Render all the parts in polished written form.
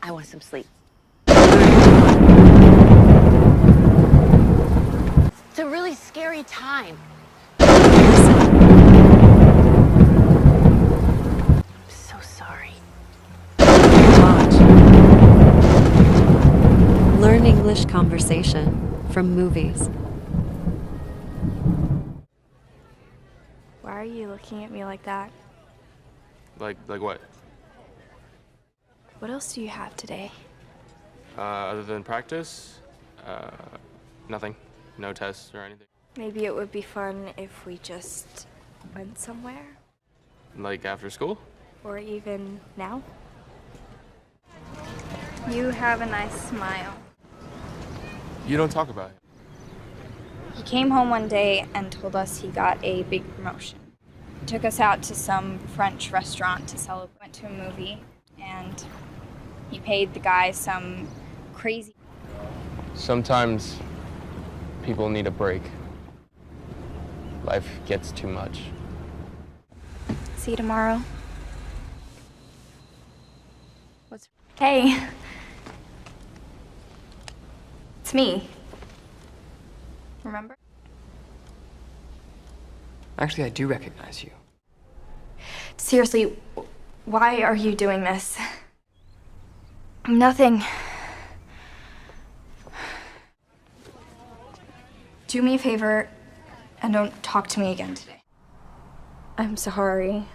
I want some sleep. It's a really scary time. I'm so sorry. Watch. Learn English conversation from movies. Why are you looking at me like that? Like what? What else do you have today? Other than practice, nothing. No tests or anything. Maybe it would be fun if we just went somewhere? Like after school? Or even now? You have a nice smile. You don't talk about it. He came home one day and told us he got a big promotion. He took us out to some French restaurant to celebrate. Went to a movie, and he paid the guy some crazy... Sometimes people need a break. Life gets too much. See you tomorrow. Hey. It's me. Remember? Actually, I do recognize you. Seriously, why are you doing this? Nothing. Do me a favor and don't talk to me again today. I'm sorry.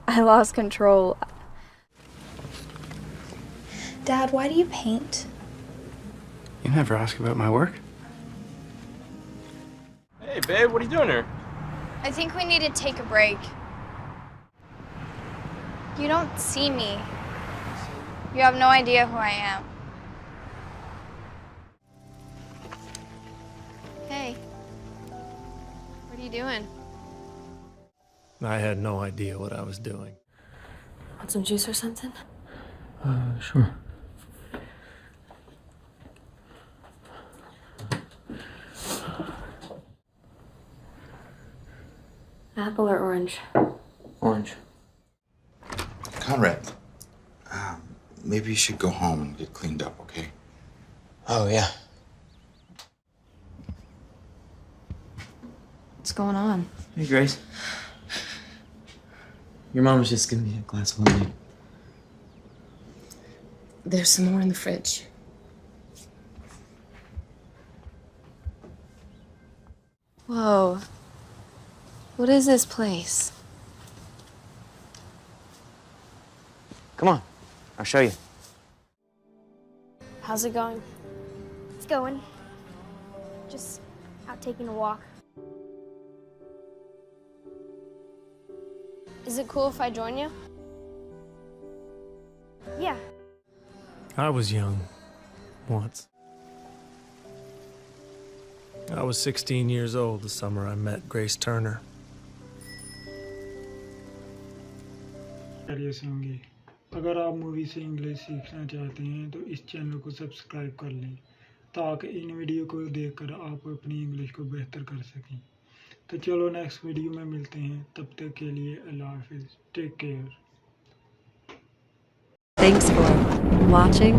I lost control. Dad, why do you paint? You never ask about my work. Hey, babe, what are you doing here? I think we need to take a break. You don't see me. You have no idea who I am. Hey, what are you doing? I had no idea what I was doing. Want some juice or something? Sure. Apple or orange? Orange. Conrad, maybe you should go home and get cleaned up, okay? Oh, yeah. What's going on? Hey, Grace. Your mom was just giving me a glass of lemonade. There's some more in the fridge. Whoa. What is this place? Come on, I'll show you. How's it going? It's going. Just out taking a walk. Is it cool if I join you? Yeah. I was young once. I was 16 years old the summer I met Grace Turner. से होंगे। अगर आप movie से English सीखना चाहते हैं तो इस चैनल को सब्सक्राइब कर लें ताकि इन वीडियो को देखकर आप अपनी इंग्लिश को बेहतर कर सकें। तो चलो नेक्स्ट वीडियो में मिलते हैं, तब तक के लिए अल्लाह हाफिज़, take care. Thanks for watching